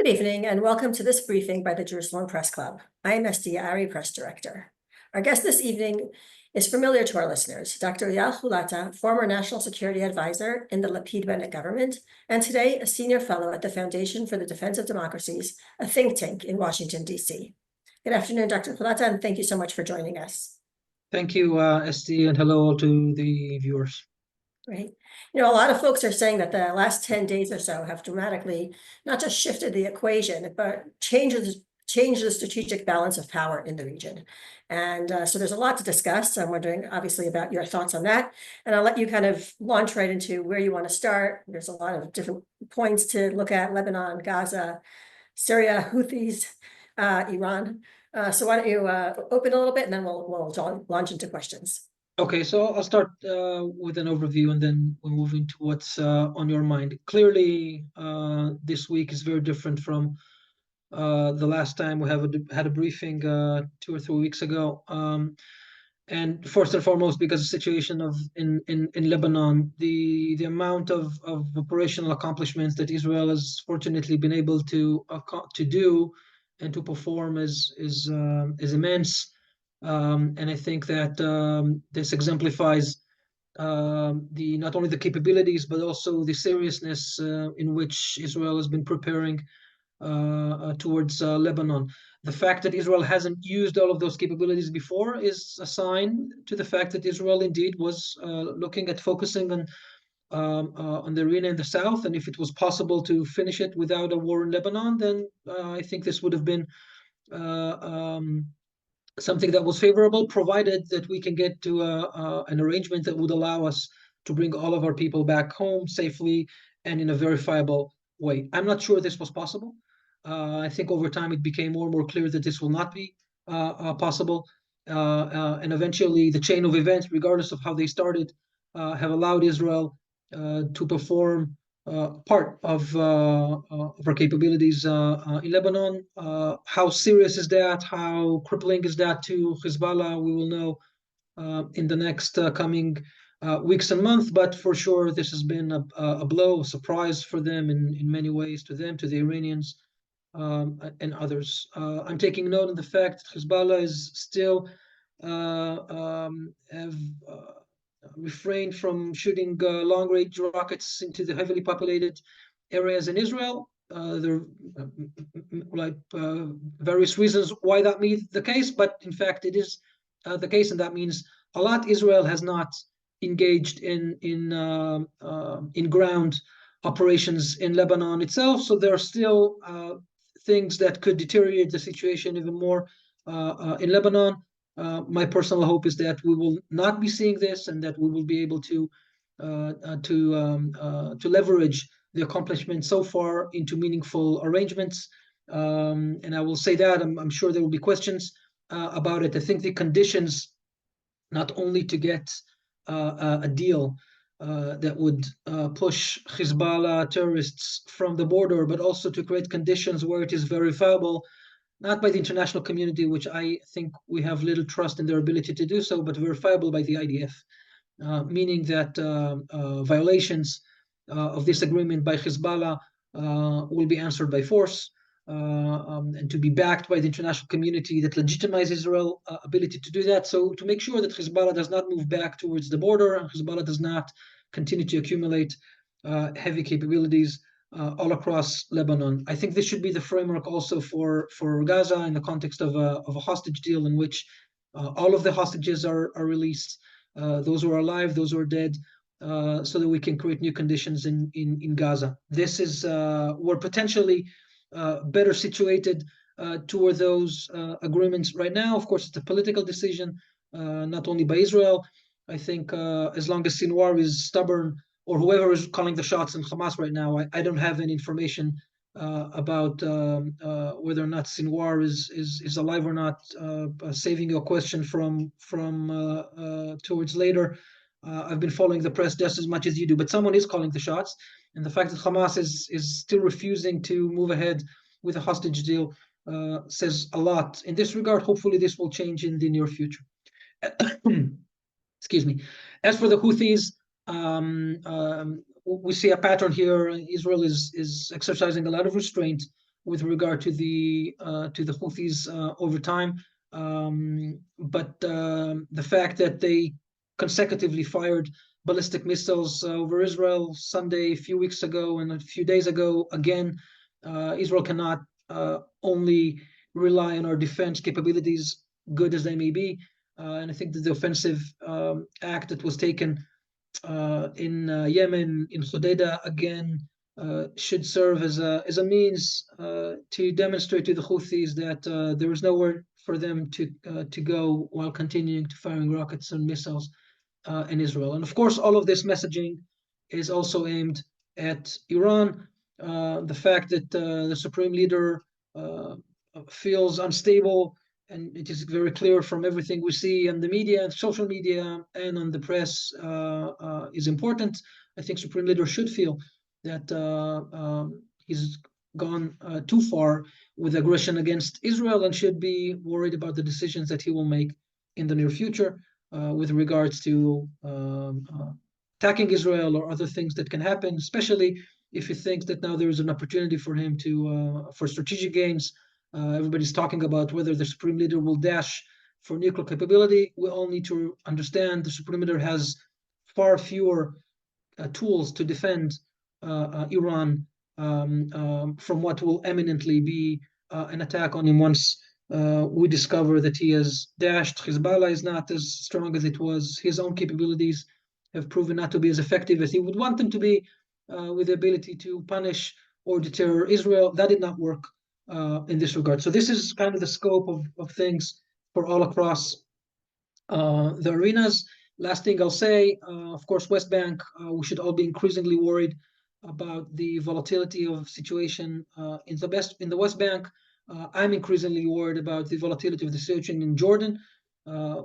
Good evening and welcome to this briefing by the Jerusalem Press Club. I am Esty Ari, Press Director. Our guest this evening is familiar to our listeners, Dr. Eyal Hulata, former National Security Advisor in the Lapid-Bennett government, and today a senior fellow at the Foundation for the Defense of Democracies, a think tank in Washington, D.C. Good afternoon, Dr. Hulata, and thank you so much for joining us. Thank you, Esty, and hello to the viewers. Right. A lot of folks are saying that the last 10 days or so have dramatically not just shifted the equation, but changed the strategic balance of power in the region. And so there's a lot to discuss. I'm wondering, obviously, about your thoughts on that. And I'll let you kind of launch right into where you want to start. There's a lot of different points to look at: Lebanon, Gaza, Syria, Houthis, Iran. So why don't you open a little bit, and then we'll launch into questions. Okay, so I'll start with an overview, and then we'll move into what's on your mind. Clearly, this week is very different from the last time we had a briefing 2 or 3 weeks ago. And first and foremost, because the situation in Lebanon, the amount of operational accomplishments that Israel has fortunately been able to do and to perform is immense. And I think that this exemplifies not only the capabilities, but also the seriousness in which Israel has been preparing towards Lebanon. The fact that Israel hasn't used all of those capabilities before is a sign to the fact that Israel indeed was looking at focusing on the arena in the south. And if it was possible to finish it without a war in Lebanon, then I think this would have been something that was favorable, provided that we can get to an arrangement that would allow us to bring all of our people back home safely and in a verifiable way. I'm not sure this was possible. I think over time it became more and more clear that this will not be possible. And eventually the chain of events, regardless of how they started, have allowed Israel to perform part of our capabilities in Lebanon. How serious is that? How crippling is that to Hezbollah? We will know in the next coming weeks and months. But for sure, this has been a blow, a surprise for them in many ways, to them, to the Iranians, and others. I'm taking note of the fact that Hezbollah is still refrained from shooting long-range rockets into the heavily populated areas in Israel. There are various reasons why that may be the case, but in fact it is the case, and that means a lot Israel has not engaged in ground operations in Lebanon itself. So there are still things that could deteriorate the situation even more in Lebanon. My personal hope is that we will not be seeing this, and that we will be able to leverage the accomplishments so far into meaningful arrangements. And I will say that I'm sure there will be questions about it. I think the conditions, not only to get a deal that would push Hezbollah terrorists from the border, but also to create conditions where it is verifiable, not by the international community, which I think we have little trust in their ability to do so, but verifiable by the IDF, meaning that violations of this agreement by Hezbollah will be answered by force, and to be backed by the international community that legitimizes Israel's ability to do that. So to make sure that Hezbollah does not move back towards the border, and Hezbollah does not continue to accumulate heavy capabilities all across Lebanon. I think this should be the framework also for Gaza, in the context of a hostage deal in which all of the hostages are released, those who are alive, those who are dead, so that we can create new conditions in Gaza. This is we're potentially better situated toward those agreements right now. Of course, it's a political decision, not only by Israel. I think as long as Sinwar is stubborn, or whoever is calling the shots in Hamas right now, I don't have any information about whether or not Sinwar is alive or not. Saving your question from towards later. I've been following the press just as much as you do, but someone is calling the shots, and the fact that Hamas is still refusing to move ahead with a hostage deal says a lot in this regard. Hopefully, this will change in the near future. Excuse me. As for the Houthis, we see a pattern here. Israel is exercising a lot of restraint with regard to the Houthis over time. But the fact that they consecutively fired ballistic missiles over Israel Sunday, a few weeks ago, and a few days ago again, Israel cannot only rely on our defense capabilities, good as they may be. And I think that the offensive act that was taken in Yemen, in Hodeidah, again, should serve as a means to demonstrate to the Houthis that there is nowhere for them to go while continuing to firing rockets and missiles in Israel. And of course, all of this messaging is also aimed at Iran. The fact that the supreme leader feels unstable, and it is very clear from everything we see in the media, social media, and on the press, is important. I think supreme leader should feel that he's gone too far with aggression against Israel and should be worried about the decisions that he will make in the near future with regards to attacking Israel or other things that can happen, especially if he thinks that now there is an opportunity for him to for strategic gains. Everybody's talking about whether the supreme leader will dash for nuclear capability. We all need to understand the supreme leader has far fewer tools to defend Iran from what will eminently be an attack on him once we discover that he has dashed. Hezbollah is not as strong as it was. His own capabilities have proven not to be as effective as he would want them to be, with the ability to punish or deter Israel. That did not work in this regard. So this is kind of the scope of things for all across the arenas. Last thing I'll say, of course, West Bank, we should all be increasingly worried about the volatility of situation in the West Bank. I'm increasingly worried about the volatility of the situation in Jordan,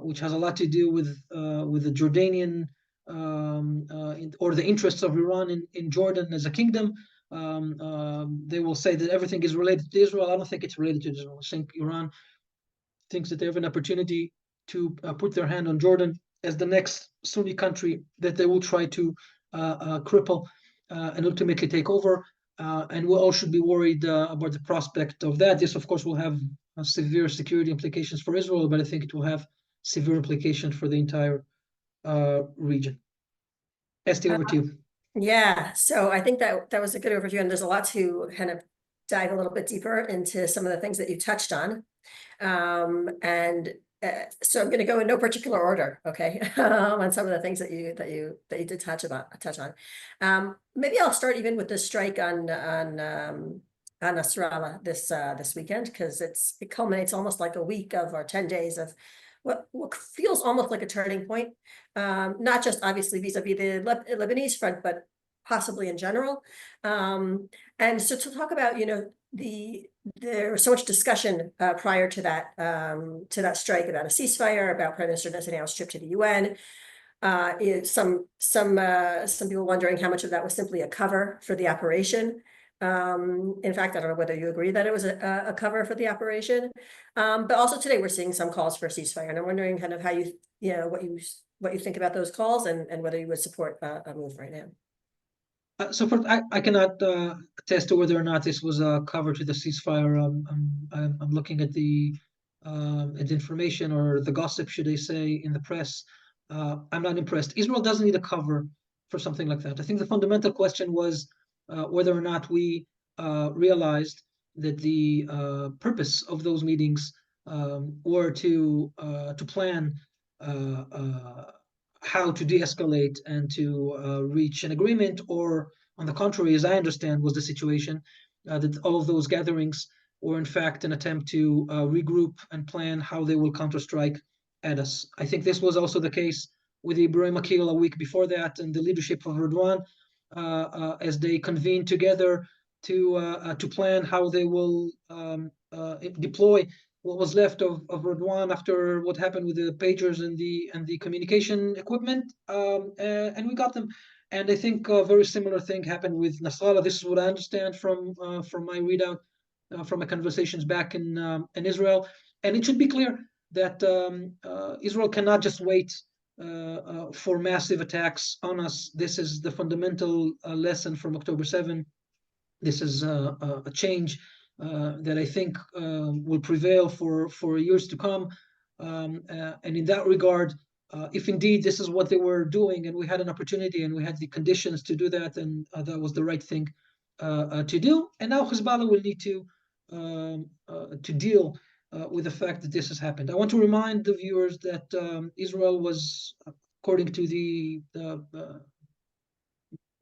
which has a lot to do with the Jordanian or the interests of Iran in Jordan as a kingdom. They will say that everything is related to Israel. I don't think it's related to Israel. I think Iran thinks that they have an opportunity to put their hand on Jordan as the next Sunni country that they will try to cripple and ultimately take over. And we all should be worried about the prospect of that. This, of course, will have severe security implications for Israel, but I think it will have severe implications for the entire region. Esty, over to you. Yeah, so I think that was a good overview, and there's a lot to kind of dive a little bit deeper into some of the things that you touched on. So I'm going to go in no particular order, okay, on some of the things that you did touch on. Maybe I'll start even with the strike on Nasrallah this weekend, because it culminates almost like a week of or 10 days of what feels almost like a turning point, not just obviously vis-a-vis the Lebanese front, but possibly in general. And so to talk about, there was so much discussion prior to that strike about a ceasefire, about Prime Minister Netanyahu's trip to the UN. Some people wondering how much of that was simply a cover for the operation. In fact, I don't know whether you agree that it was a cover for the operation. But also today we're seeing some calls for a ceasefire, and I'm wondering kind of how what you think about those calls and whether you would support a move right now. So first, I cannot attest to whether or not this was a cover to the ceasefire. I'm looking at the information or the gossip, should I say, in the press. I'm not impressed. Israel doesn't need a cover for something like that. I think the fundamental question was whether or not we realized that the purpose of those meetings were to plan how to de-escalate and to reach an agreement, or on the contrary, as I understand, was the situation that all of those gatherings were in fact an attempt to regroup and plan how they will counterstrike at us. I think this was also the case with the Ibrahim Akil a week before that, and the leadership of Erdogan as they convened together to plan how they will deploy what was left of Erdogan after what happened with the pagers and the communication equipment, and we got them. And I think a very similar thing happened with Nasrallah. This is what I understand from my readout from my conversations back in Israel. And it should be clear that Israel cannot just wait for massive attacks on us. This is the fundamental lesson from October 7. This is a change that I think will prevail for years to come. And in that regard, if indeed this is what they were doing, and we had an opportunity and we had the conditions to do that, then that was the right thing to do. And now Hezbollah will need to deal with the fact that this has happened. I want to remind the viewers that Israel was, according to the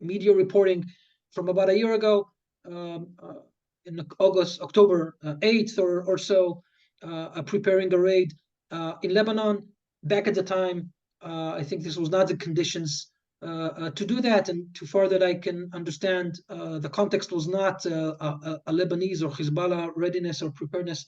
media reporting from about a year ago, in October 8th or so, preparing a raid in Lebanon. Back at the time, I think this was not the conditions to do that, and too far that I can understand, the context was not a Lebanese or Hezbollah readiness or preparedness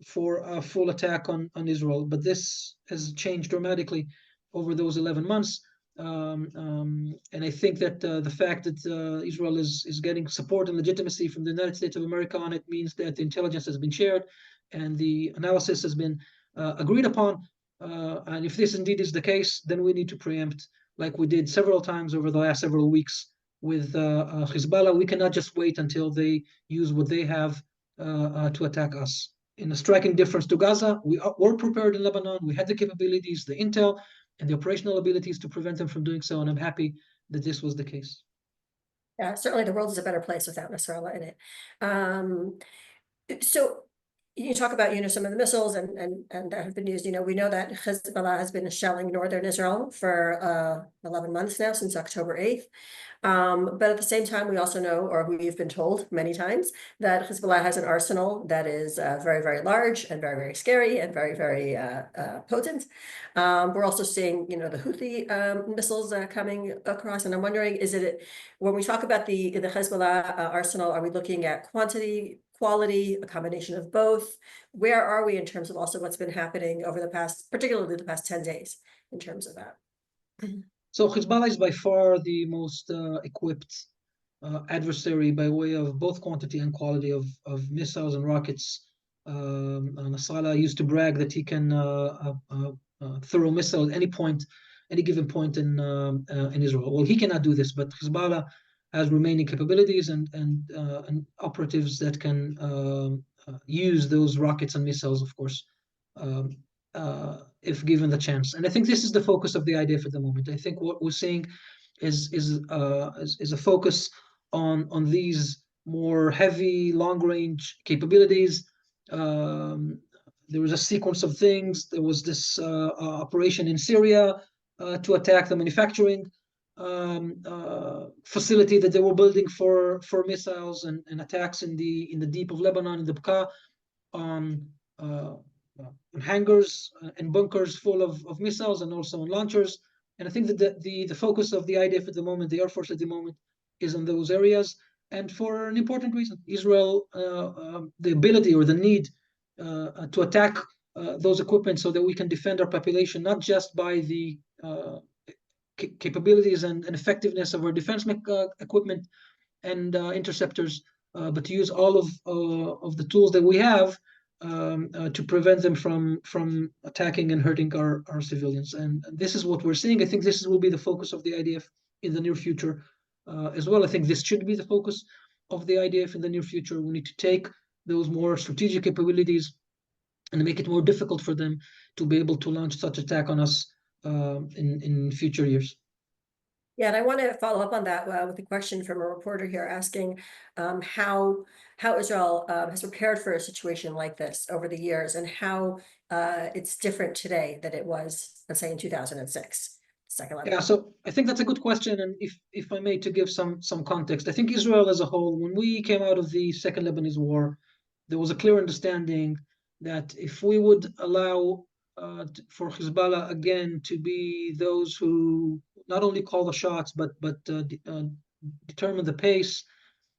for a full attack on Israel. But this has changed dramatically over those 11 months. And I think that the fact that Israel is getting support and legitimacy from the United States of America on it means that the intelligence has been shared and the analysis has been agreed upon. And if this indeed is the case, then we need to preempt, like we did several times over the last several weeks with Hezbollah. We cannot just wait until they use what they have to attack us. In a striking difference to Gaza, we were prepared in Lebanon. We had the capabilities, the intel, and the operational abilities to prevent them from doing so. And I'm happy that this was the case. Yeah, certainly the world is a better place without Nasrallah in it. So you talk about, some of the missiles and that have been used. We know that Hezbollah has been shelling northern Israel for 11 months now, since October 8th. But at the same time, we also know, or we've been told many times, that Hezbollah has an arsenal that is very, very large and very, very scary and very, very potent. We're also seeing, the Houthi missiles coming across, and I'm wondering, when we talk about the Hezbollah arsenal, are we looking at quantity, quality, a combination of both? Where are we in terms of also what's been happening over particularly the past 10 days in terms of that? So Hezbollah is by far the most equipped adversary by way of both quantity and quality of missiles and rockets. Nasrallah used to brag that he can throw a missile at any point, any given point in Israel. Well, he cannot do this, but Hezbollah has remaining capabilities and operatives that can use those rockets and missiles, of course, if given the chance. And I think this is the focus of the IDF at the moment. I think what we're seeing is a focus on these more heavy, long-range capabilities. There was a sequence of things. There was this operation in Syria to attack the manufacturing facility that they were building for missiles, and attacks in the deep of Lebanon, in the Bekaa, on hangars and bunkers full of missiles, and also on launchers. And I think that the focus of the IDF at the moment, the Air Force at the moment, is on those areas, and for an important reason. Israel, the ability or the need to attack those equipment so that we can defend our population, not just by the capabilities and effectiveness of our defense equipment and interceptors, but to use all of the tools that we have to prevent them from attacking and hurting our civilians. And this is what we're seeing. I think this will be the focus of the IDF in the near future as well. I think this should be the focus of the IDF in the near future. We need to take those more strategic capabilities and make it more difficult for them to be able to launch such attack on us in future years. Yeah, and I want to follow up on that with a question from a reporter here asking how Israel has prepared for a situation like this over the years, and how it's different today than it was, let's say, in 2006. Yeah, so I think that's a good question, and if I may, to give some context, I think Israel as a whole, when we came out of the Second Lebanese War, there was a clear understanding that if we would allow for Hezbollah again to be those who not only call the shots, but determine the pace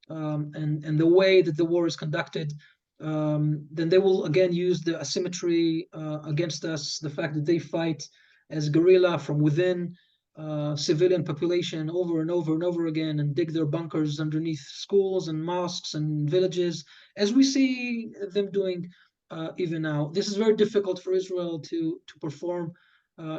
and the way that the war is conducted, then they will again use the asymmetry against us, the fact that they fight as guerrilla from within civilian population over and over and over again, and dig their bunkers underneath schools and mosques and villages, as we see them doing even now. This is very difficult for Israel to perform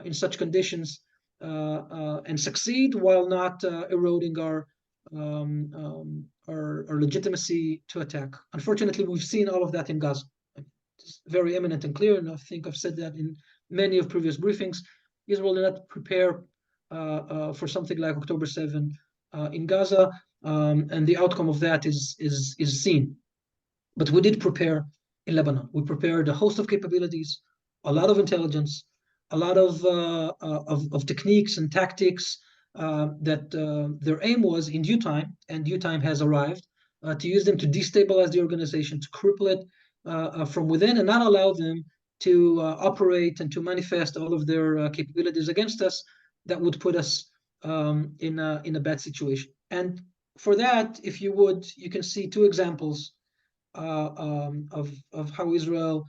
in such conditions and succeed while not eroding our our legitimacy to attack. Unfortunately, we've seen all of that in Gaza. It's very eminent and clear, and I think I've said that in many of previous briefings. Israel did not prepare for something like October 7 in Gaza, and the outcome of that is seen. But we did prepare in Lebanon. We prepared a host of capabilities, a lot of intelligence, a lot of techniques and tactics that their aim was in due time, and due time has arrived, to use them to destabilize the organization, to cripple it from within, and not allow them to operate and to manifest all of their capabilities against us that would put us in a bad situation. And for that, if you would, you can see two examples of how Israel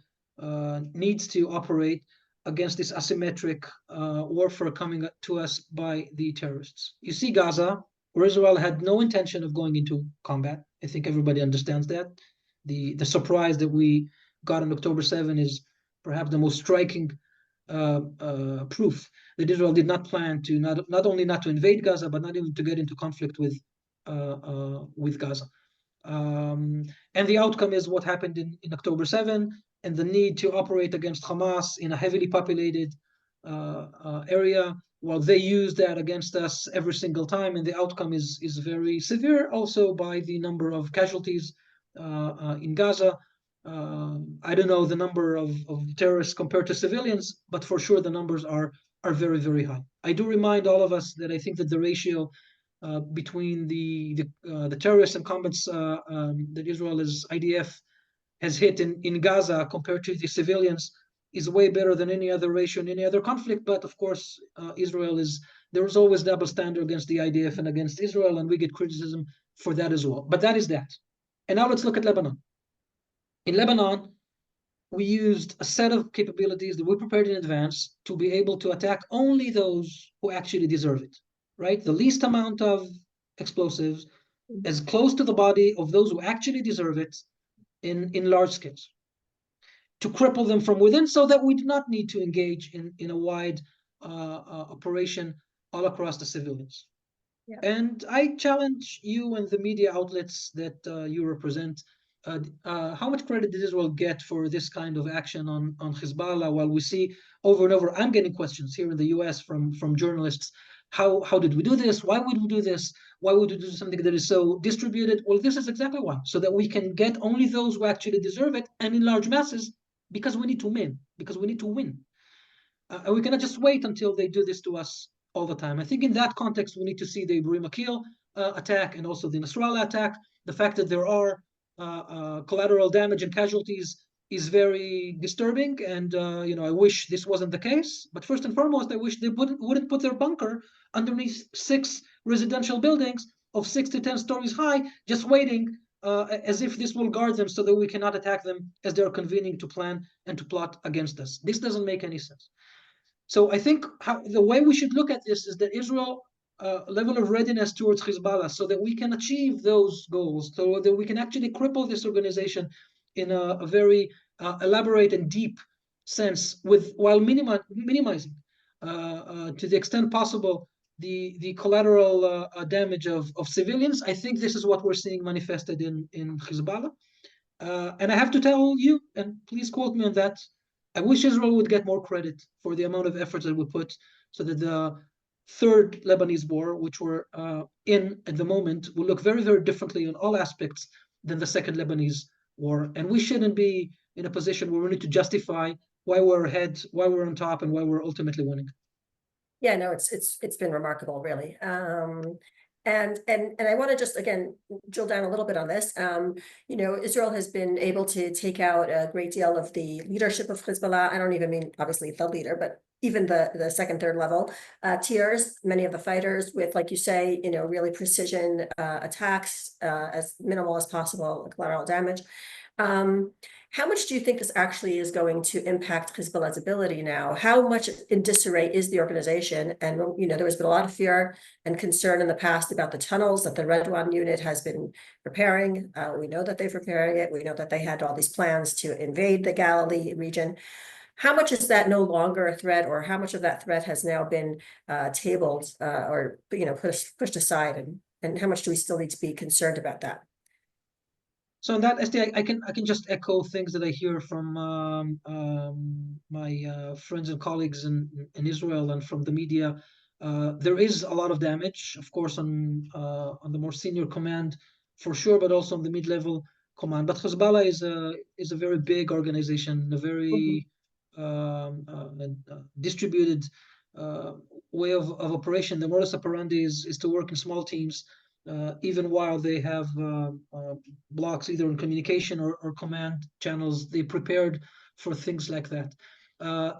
needs to operate against this asymmetric warfare coming to us by the terrorists. You see Gaza, where Israel had no intention of going into combat. I think everybody understands that. The surprise that we got on October 7 is perhaps the most striking proof that Israel did not plan to not only not to invade Gaza, but not even to get into conflict with Gaza. And the outcome is what happened in October 7, and the need to operate against Hamas in a heavily populated area, while they use that against us every single time, and the outcome is very severe also by the number of casualties in Gaza. I don't know the number of terrorists compared to civilians, but for sure the numbers are very, very high. I do remind all of us that I think that the ratio between the terrorists and combats that Israel's IDF has hit in Gaza compared to the civilians is way better than any other ratio in any other conflict. But of course, there is always double standard against the IDF and against Israel, and we get criticism for that as well. But that is that. And now let's look at Lebanon. In Lebanon, we used a set of capabilities that we prepared in advance to be able to attack only those who actually deserve it, right? The least amount of explosives, as close to the body of those who actually deserve it in large scales, to cripple them from within so that we do not need to engage in a wide operation all across the civilians. Yeah. And I challenge you and the media outlets that you represent, how much credit did Israel get for this kind of action on Hezbollah, while we see over and over, I'm getting questions here in the US from journalists, how did we do this? Why would we do this? Why would we do something that is so distributed? Well, this is exactly why, so that we can get only those who actually deserve it, and in large masses, because we need to win, and we cannot just wait until they do this to us all the time. I think in that context, we need to see the Ibrahim Akil attack and also the Nasrallah attack. The fact that there are collateral damage and casualties is very disturbing, and I wish this wasn't the case. But first and foremost, I wish they wouldn't put their bunker underneath 6 residential buildings of 6 to 10 stories high, just waiting as if this will guard them so that we cannot attack them as they're convening to plan and to plot against us. This doesn't make any sense. So I think the way we should look at this is that Israel level of readiness towards Hezbollah, so that we can achieve those goals, so that we can actually cripple this organization in a very elaborate and deep sense, while minimizing to the extent possible the collateral damage of civilians. I think this is what we're seeing manifested in Hezbollah. And I have to tell you, and please quote me on that, I wish Israel would get more credit for the amount of efforts that we put, so that the third Lebanese war, which we're in at the moment, will look very, very differently in all aspects than the second Lebanese war. And we shouldn't be in a position where we need to justify why we're ahead, why we're on top, and why we're ultimately winning. Yeah, no, it's been remarkable, really. And I want to just again drill down a little bit on this. Israel has been able to take out a great deal of the leadership of Hezbollah. I don't even mean obviously the leader, but even the second, third level tiers, many of the fighters with, like you say, really precision attacks, as minimal as possible, collateral damage. How much do you think this actually is going to impact Hezbollah's ability now? How much in disarray is the organization? And, there has been a lot of fear and concern in the past about the tunnels that the Redwan unit has been preparing. We know that they're preparing it. We know that they had all these plans to invade the Galilee region. How much is that no longer a threat, or how much of that threat has now been tabled or pushed aside? And And how much do we still need to be concerned about that? So in that, Esti, I can just echo things that I hear from my friends and colleagues in Israel and from the media. There is a lot of damage, of course, on the more senior command for sure, but also on the mid-level command. But Hezbollah is a very big organization, a Mhm. very distributed way of operation. The modus operandi is to work in small teams, even while they have blocks either in communication or command channels. They prepared for things like that.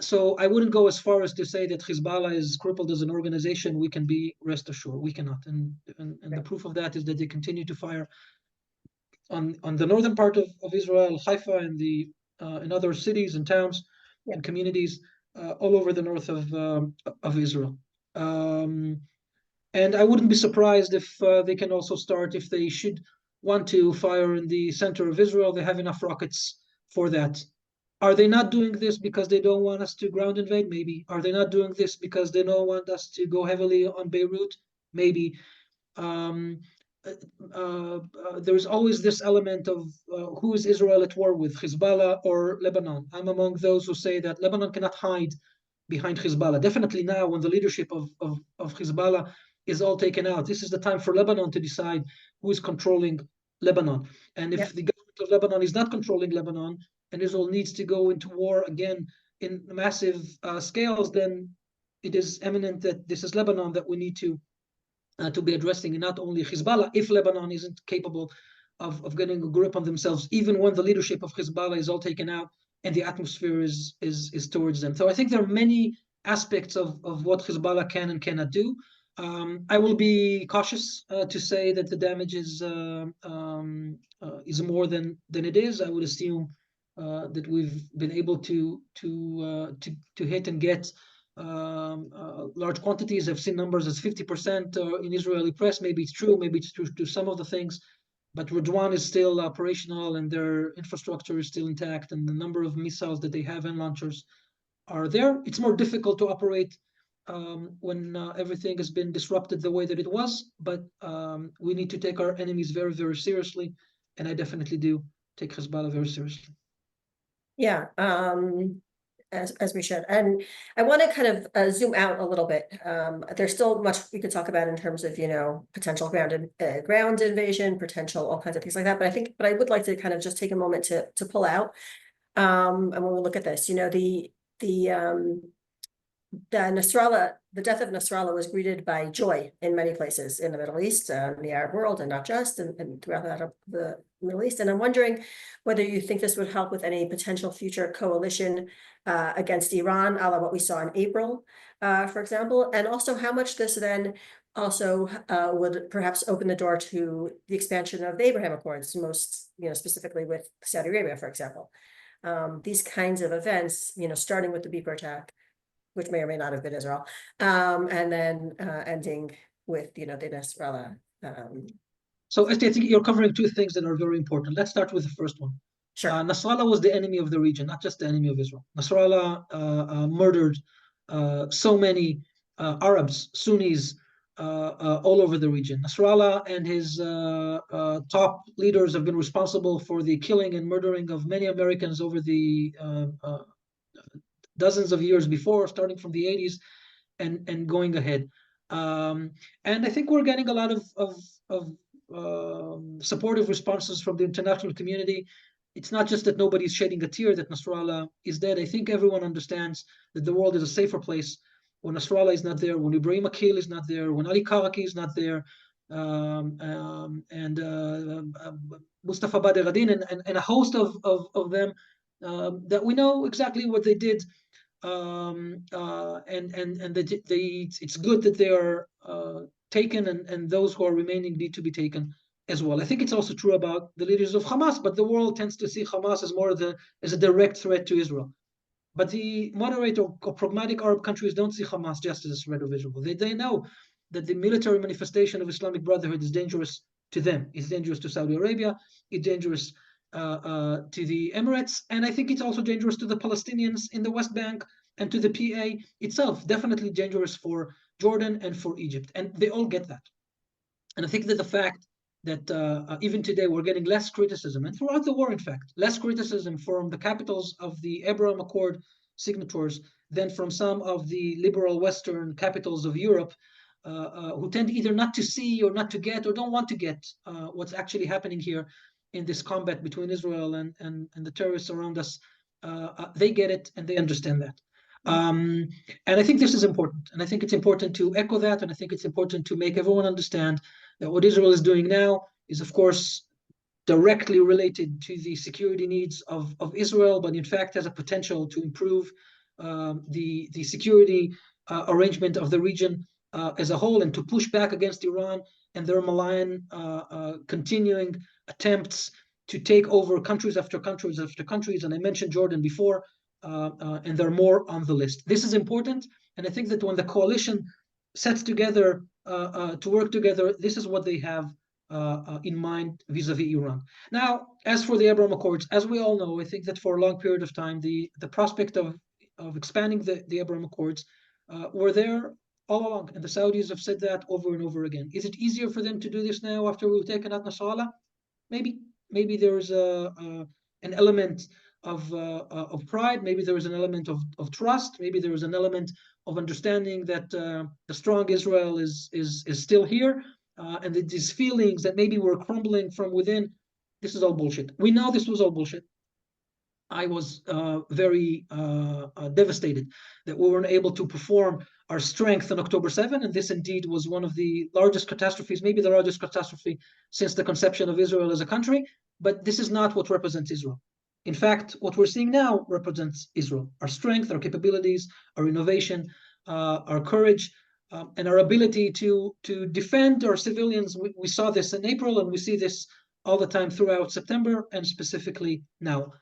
So I wouldn't go as far as to say that Hezbollah is crippled as an organization. We can be rest assured we cannot. And the Right. proof of that is that they continue to fire on the northern part of Israel, Haifa, and the in other cities and towns Yeah. and communities all over the north of Israel. Um, and I wouldn't be surprised if they can also start, if they should want to fire in the center of Israel. They have enough rockets for that. Are they not doing this because they don't want us to ground invade? Maybe. Are they not doing this because they don't want us to go heavily on Beirut? Maybe. Um, there's always this element of who is Israel at war with, Hezbollah or Lebanon? I'm among those who say that Lebanon cannot hide behind Hezbollah. Definitely now, when the leadership of Hezbollah is all taken out, this is the time for Lebanon to decide who is controlling Lebanon. And Yeah. if the government of Lebanon is not controlling Lebanon and Israel needs to go into war again in massive scales, then it is eminent that this is Lebanon that we need to be addressing, and not only Hezbollah, if Lebanon isn't capable of getting a grip on themselves, even when the leadership of Hezbollah is all taken out and the atmosphere is towards them. So I think there are many aspects of what Hezbollah can and cannot do. I will be cautious to say that the damage is more than it is. I would assume that we've been able to hit and get large quantities. I've seen numbers as 50% in Israeli press. Maybe it's true, maybe it's true to some of the things, but Radwan is still operational and their infrastructure is still intact, and the number of missiles that they have and launchers are there. It's more difficult to operate when everything has been disrupted the way that it was, but we need to take our enemies very, very seriously, and I definitely do take Hezbollah very seriously. Yeah, as we should. And I want to kind of zoom out a little bit. There's still much we could talk about in terms of, potential ground invasion, potential all kinds of things like that. But I would like to kind of just take a moment to pull out. And when we look at this, the death of Nasrallah was greeted by joy in many places in the Middle East, in the Arab world, and not just, and throughout the Middle East. And I'm wondering whether you think this would help with any potential future coalition against Iran, a la what we saw in April, for example, and also how much this then also would perhaps open the door to the expansion of the Abraham Accords, most, specifically with Saudi Arabia, for example. These kinds of events, starting with the Beeper attack, which may or may not have been Israel, and then ending with, the Nasrallah. So, Esti, I think you're covering two things that are very important. Let's start with the first one. Sure. Nasrallah was the enemy of the region, not just the enemy of Israel. Nasrallah murdered so many Arabs, Sunnis, all over the region. Nasrallah and his top leaders have been responsible for the killing and murdering of many Americans over the dozens of years before, starting from the 80s and going ahead. And I think we're getting a lot of supportive responses from the international community. It's not just that nobody's shedding a tear that Nasrallah is dead. I think everyone understands that the world is a safer place when Nasrallah is not there, when Ibrahim Akil is not there, when Ali Karaki is not there, and Mustafa Badr Adin, and a host of them that we know exactly what they did, and it's good that they are taken, and those who are remaining need to be taken as well. I think it's also true about the leaders of Hamas, but the world tends to see Hamas as more as a direct threat to Israel. But the moderate or pragmatic Arab countries don't see Hamas just as a threat of Israel. They know that the military manifestation of Islamic Brotherhood is dangerous to them. It's dangerous to Saudi Arabia. It's dangerous to the Emirates. And I think it's also dangerous to the Palestinians in the West Bank and to the PA itself. Definitely dangerous for Jordan and for Egypt. And they all get that. And I think that the fact that even today we're getting less criticism, and throughout the war, in fact, less criticism from the capitals of the Abraham Accord signatories than from some of the liberal Western capitals of Europe, who tend either not to see or not to get or don't want to get what's actually happening here in this combat between Israel and the terrorists around us. They get it and they understand that. And I think this is important. And I think it's important to echo that. And I think it's important to make everyone understand that what Israel is doing now is, of course, directly related to the security needs of Israel, but in fact has a potential to improve the security arrangement of the region as a whole, and to push back against Iran and their malign continuing attempts to take over countries after countries after countries. And I mentioned Jordan before, and there are more on the list. This is important, and I think that when the coalition sets together to work together, this is what they have in mind vis-a-vis Iran. Now, as for the Abraham Accords, as we all know, I think that for a long period of time, the prospect of expanding the Abraham Accords were there all along, and the Saudis have said that over and over again. Is it easier for them to do this now after we've taken out Nasrallah? Maybe there is an element of pride. Maybe there is an element of trust. Maybe there is an element of understanding that the strong Israel is still here, and that these feelings that maybe we're crumbling from within. This is all bullshit. We know this was all bullshit. I was very devastated that we weren't able to perform our strength on October 7, and this indeed was one of the largest catastrophes, maybe the largest catastrophe since the conception of Israel as a country. But this is not what represents Israel. In fact, what we're seeing now represents Israel: our strength, our capabilities, our innovation, our courage, and our ability to defend our civilians. We saw this in April, and we see this all the time throughout September, and specifically now.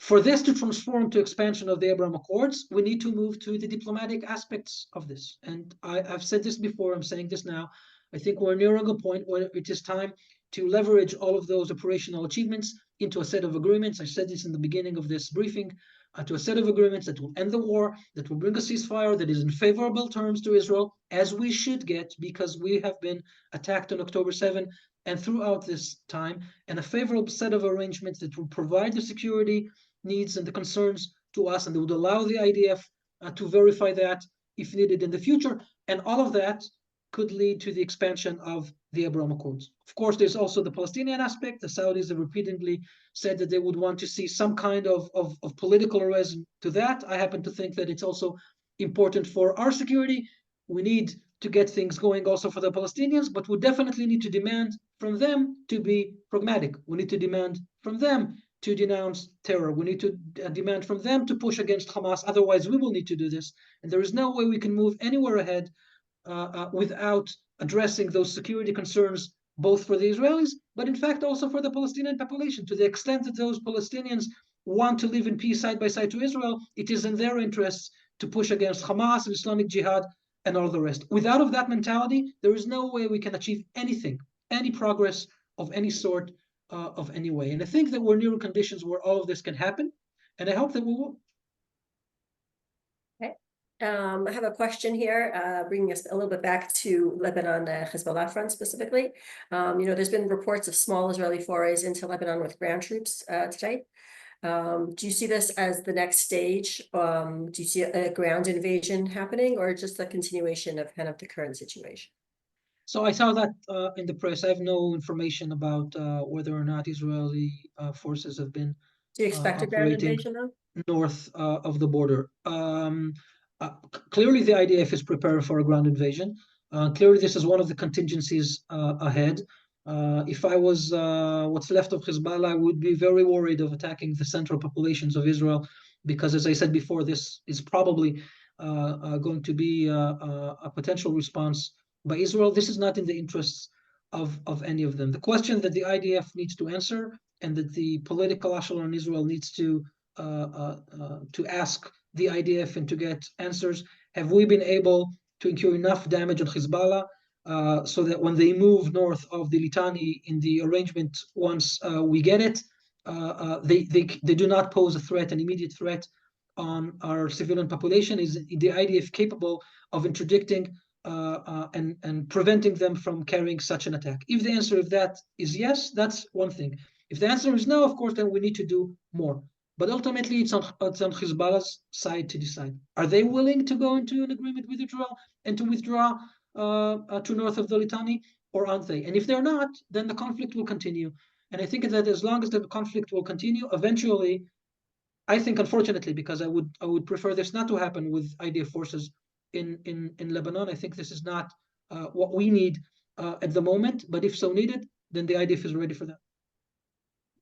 For this to transform to expansion of the Abraham Accords, we need to move to the diplomatic aspects of this. And I've said this before, I'm saying this now. I think we're nearing a point where it is time to leverage all of those operational achievements into a set of agreements. I said this in the beginning of this briefing, to a set of agreements that will end the war, that will bring a ceasefire that is in favorable terms to Israel, as we should get, because we have been attacked on October 7 and throughout this time, and a favorable set of arrangements that will provide the security needs and the concerns to us, and they would allow the IDF to verify that if needed in the future. And all of that could lead to the expansion of the Abraham Accords. Of course, there's also the Palestinian aspect. The Saudis have repeatedly said that they would want to see some kind of political arrangement to that. I happen to think that it's also important for our security. We need to get things going also for the Palestinians, but we definitely need to demand from them to be pragmatic. We need to demand from them to denounce terror. We need to demand from them to push against Hamas. Otherwise, we will need to do this. And there is no way we can move anywhere ahead without addressing those security concerns, both for the Israelis, but in fact also for the Palestinian population. To the extent that those Palestinians want to live in peace side by side to Israel, it is in their interests to push against Hamas and Islamic Jihad and all the rest. Without of that mentality, there is no way we can achieve anything, any progress of any sort, of any way. And I think that we're near conditions where all of this can happen, and I hope that we will. Okay. I have a question here, bringing us a little bit back to Lebanon, Hezbollah front specifically. There's been reports of small Israeli forays into Lebanon with ground troops today. Do you see this as the next stage? Do you see a ground invasion happening, or just a continuation of kind of the current situation? So I saw that in the press. I have no information about whether or not Israeli forces have been Do you expect a ground operating invasion though? north of the border. Clearly, the IDF is preparing for a ground invasion. Clearly, this is one of the contingencies ahead. If I was what's left of Hezbollah, I would be very worried of attacking the central populations of Israel, because, as I said before, this is probably going to be a potential response by Israel. This is not in the interests of any of them. The question that the IDF needs to answer, and that the political echelon in Israel needs to ask the IDF and to get answers: have we been able to incur enough damage on Hezbollah so that when they move north of the Litani in the arrangement, once we get it, they do not pose a threat, an immediate threat on our civilian population? Is the IDF capable of interdicting and preventing them from carrying such an attack. If the answer if that is yes, that's one thing. If the answer is no, of course, then we need to do more. But ultimately, it's on Hezbollah's side to decide. Are they willing to go into an agreement with Israel and to withdraw to north of the Litani, or aren't they? And if they're not, then the conflict will continue. And I think that as long as the conflict will continue, eventually, I think, unfortunately, because I would prefer this not to happen with IDF forces in Lebanon. I think this is not what we need at the moment. But if so needed, then the IDF is ready for that.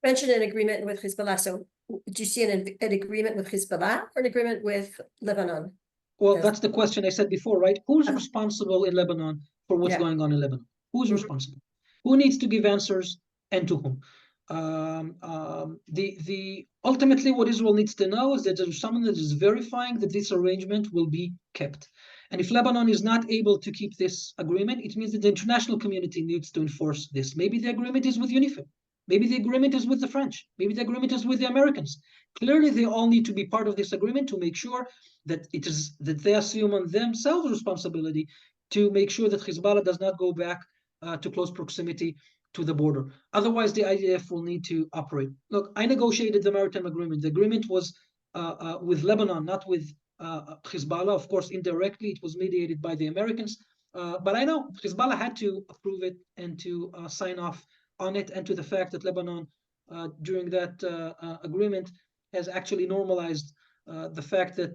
Mentioned an agreement with Hezbollah. So do you see an agreement with Hezbollah or an agreement with Lebanon? Well, that's the question I said before, right? Who's responsible in Lebanon for what's Yeah. going on in Lebanon? Who's responsible? Who needs to give answers and to whom? The ultimately what Israel needs to know is that there's someone that is verifying that this arrangement will be kept. And if Lebanon is not able to keep this agreement, it means that the international community needs to enforce this. Maybe the agreement is with UNIFIL. Maybe the agreement is with the French. Maybe the agreement is with the Americans. Clearly, they all need to be part of this agreement to make sure that they assume on themselves responsibility to make sure that Hezbollah does not go back to close proximity to the border. Otherwise, the IDF will need to operate. Look, I negotiated the maritime agreement. The agreement was with Lebanon, not with Hezbollah. Of course, indirectly, it was mediated by the Americans. But I know Hezbollah had to approve it and to sign off on it, and to the fact that Lebanon, during that agreement, has actually normalized the fact that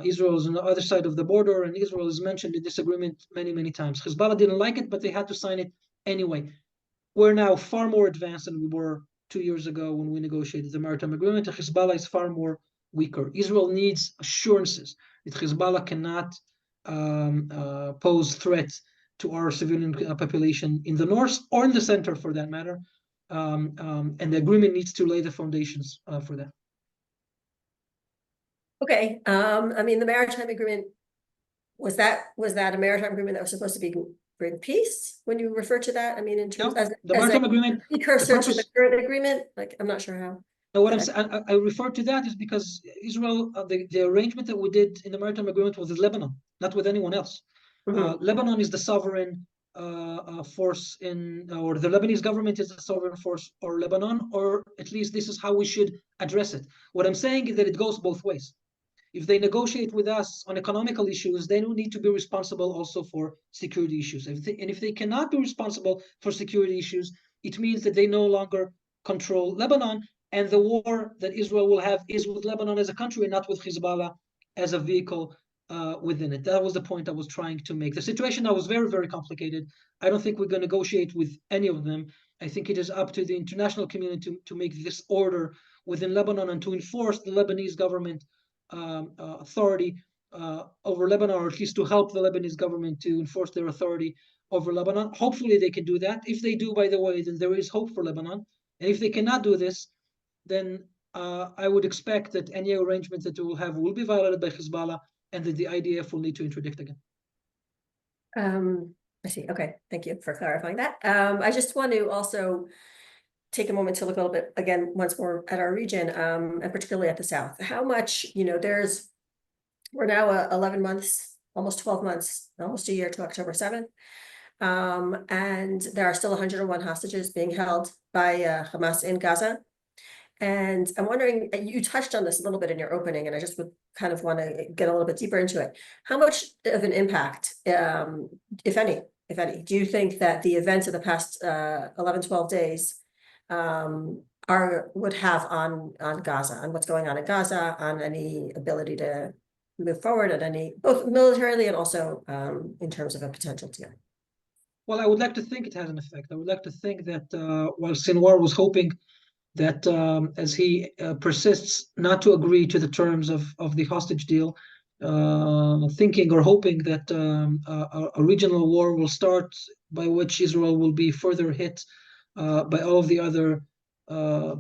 Israel is on the other side of the border, and Israel is mentioned in this agreement many, many times. Hezbollah didn't like it, but they had to sign it anyway. We're now far more advanced than we were 2 years ago when we negotiated the maritime agreement. Hezbollah is far more weaker. Israel needs assurances that Hezbollah cannot pose threats to our civilian population in the north or in the center, for that matter. And the agreement needs to lay the foundations for that. Okay. I mean, the maritime agreement, was that a maritime agreement that was supposed to bring peace when you refer to that? I mean, in terms as the maritime agreement, precursor to the current agreement, like I'm not sure how. No, what I'm saying, I refer to that is because Israel, the arrangement that we did in the maritime agreement was with Lebanon, not with anyone else. Lebanon is the sovereign force or the Lebanese government is the sovereign force or Lebanon, or at least this is how we should address it. What I'm saying is that it goes both ways. If they negotiate with us on economical issues, they don't need to be responsible also for security issues. And if they cannot be responsible for security issues, it means that they no longer control Lebanon, and the war that Israel will have is with Lebanon as a country and not with Hezbollah as a vehicle within it. That was the point I was trying to make. The situation now was very, very complicated. I don't think we're going to negotiate with any of them. I think it is up to the international community to make this order within Lebanon and to enforce the Lebanese government authority over Lebanon, or at least to help the Lebanese government to enforce their authority over Lebanon. Hopefully they can do that. If they do, by the way, then there is hope for Lebanon. And if they cannot do this, then I would expect that any arrangement that we will have will be violated by Hezbollah, and that the IDF will need to interdict again. I see. Okay, thank you for clarifying that. I just want to also take a moment to look a little bit again once more at our region, and particularly at the south. How much, we're now 11 months, almost 12 months, almost a year to October 7th. And there are still 101 hostages being held by Hamas in Gaza. And I'm wondering, you touched on this a little bit in your opening, and I just would kind of want to get a little bit deeper into it. How much of an impact, if any, do you think that the events of the past 11, 12 days would have on Gaza, on what's going on in Gaza, on any ability to move forward at any, both militarily and also in terms of a potential deal? Well, I would like to think it has an effect. I would like to think that while Sinwar was hoping that as he persists not to agree to the terms of the hostage deal, thinking or hoping that a regional war will start by which Israel will be further hit by all of the other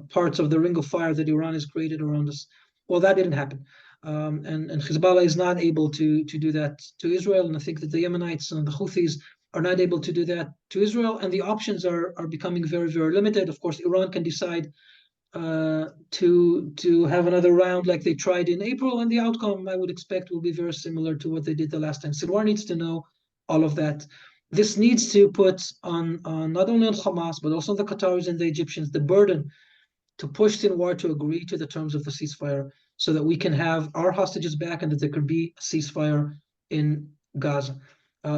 parts of the ring of fire that Iran has created around us. Well, that didn't happen. And Hezbollah is not able to do that to Israel. And I think that the Yemenites and the Houthis are not able to do that to Israel. And the options are becoming very, very limited. Of course, Iran can decide to have another round like they tried in April. And the outcome, I would expect, will be very similar to what they did the last time. Sinwar needs to know all of that. This needs to put on not only on Hamas, but also on the Qataris and the Egyptians, the burden to push Sinwar to agree to the terms of the ceasefire so that we can have our hostages back and that there could be a ceasefire in Gaza.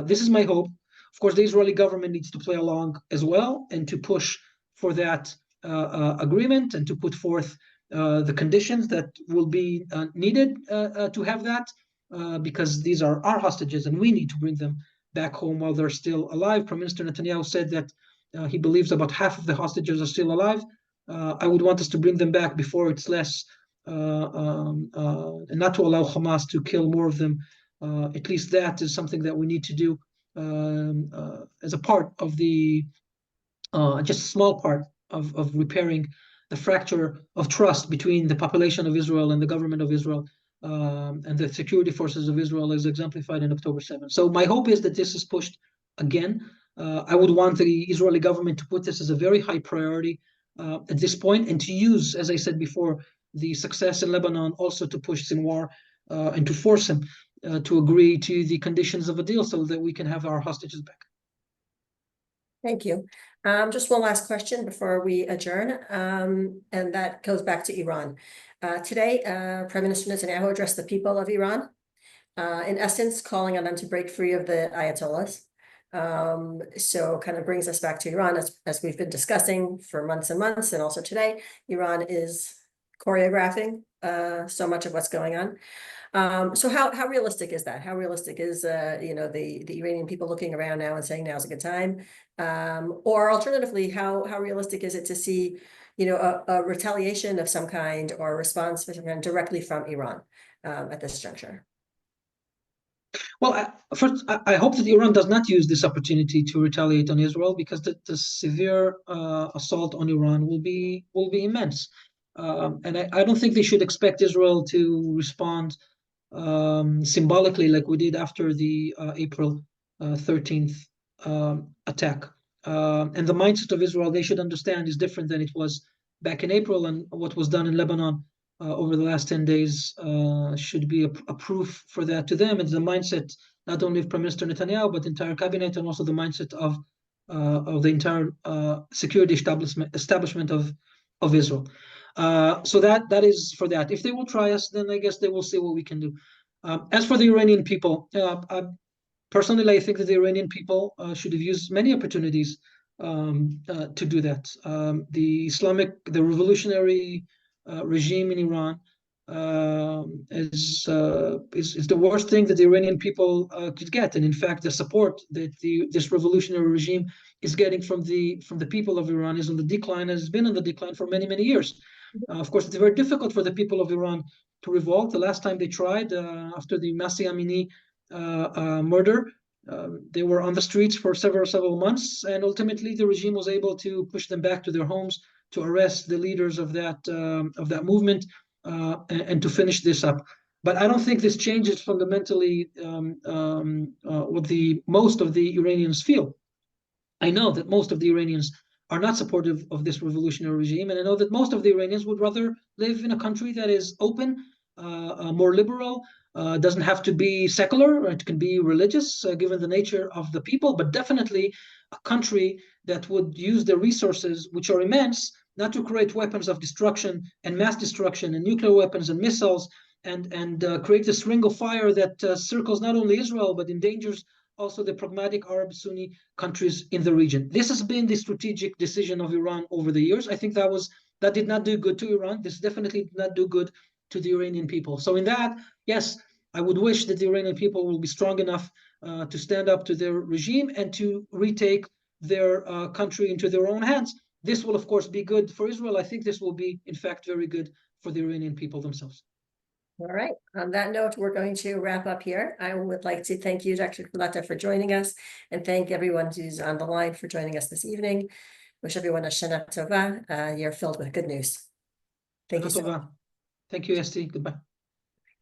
This is my hope. Of course, the Israeli government needs to play along as well and to push for that agreement and to put forth the conditions that will be needed to have that, because these are our hostages and we need to bring them back home while they're still alive. Prime Minister Netanyahu said that he believes about half of the hostages are still alive. I would want us to bring them back before it's less, and not to allow Hamas to kill more of them. At least that is something that we need to do as a part of the, just a small part of repairing the fracture of trust between the population of Israel and the government of Israel, and the security forces of Israel, as exemplified in October 7th. So my hope is that this is pushed again. I would want the Israeli government to put this as a very high priority at this point, and to use, as I said before, the success in Lebanon also to push Sinwar and to force him to agree to the conditions of a deal so that we can have our hostages back. Thank you. Just one last question before we adjourn, and that goes back to Iran. Today, Prime Minister Netanyahu addressed the people of Iran, in essence, calling on them to break free of the Ayatollahs. So kind of brings us back to Iran, as we've been discussing for months and months, and also today, Iran is choreographing so much of what's going on. So how realistic is that? How realistic is the Iranian people looking around now and saying now's a good time? Or alternatively, how realistic is it to see a retaliation of some kind or a response directly from Iran at this juncture? Well, first, I hope that Iran does not use this opportunity to retaliate on Israel, because the severe assault on Iran will be immense, and I don't think they should expect Israel to respond symbolically like we did after the April 13th attack. And the mindset of Israel, they should understand, is different than it was back in April, and what was done in Lebanon over the last 10 days should be a proof for that to them. It's the mindset not only of Prime Minister Netanyahu, but the entire cabinet, and also the mindset of the entire security establishment of Israel. So that is for that. If they will try us, then I guess they will see what we can do. As for the Iranian people, personally, I think that the Iranian people should have used many opportunities to do that. The revolutionary regime in Iran is the worst thing that the Iranian people could get, and in fact, the support that this revolutionary regime is getting from the people of Iran is on the decline, has been on the decline for many years. Of course, it's very difficult for the people of Iran to revolt. The last time they tried, after the Masih Amini murder, they were on the streets for several months, and ultimately the regime was able to push them back to their homes, to arrest the leaders of that movement, and to finish this up. But I don't think this changes fundamentally what most of the Iranians feel. I know that most of the Iranians are not supportive of this revolutionary regime, and I know that most of the Iranians would rather live in a country that is open, more liberal, doesn't have to be secular, it can be religious, given the nature of the people, but definitely a country that would use the resources, which are immense, not to create weapons of destruction and mass destruction and nuclear weapons and missiles, and create this ring of fire that circles not only Israel, but endangers also the pragmatic Arab Sunni countries in the region. This has been the strategic decision of Iran over the years. I think that did not do good to Iran. This definitely did not do good to the Iranian people. So in that, yes, I would wish that the Iranian people will be strong enough to stand up to their regime and to retake their country into their own hands. This will, of course, be good for Israel. I think this will be, in fact, very good for the Iranian people themselves. All right. On that note, we're going to wrap up here. I would like to thank you, Dr. Hulata, for joining us, and thank everyone who's on the line for joining us this evening. Wish everyone a Shana Tova. You're filled with good news. Thank you so much. Thank you, Esti. Goodbye.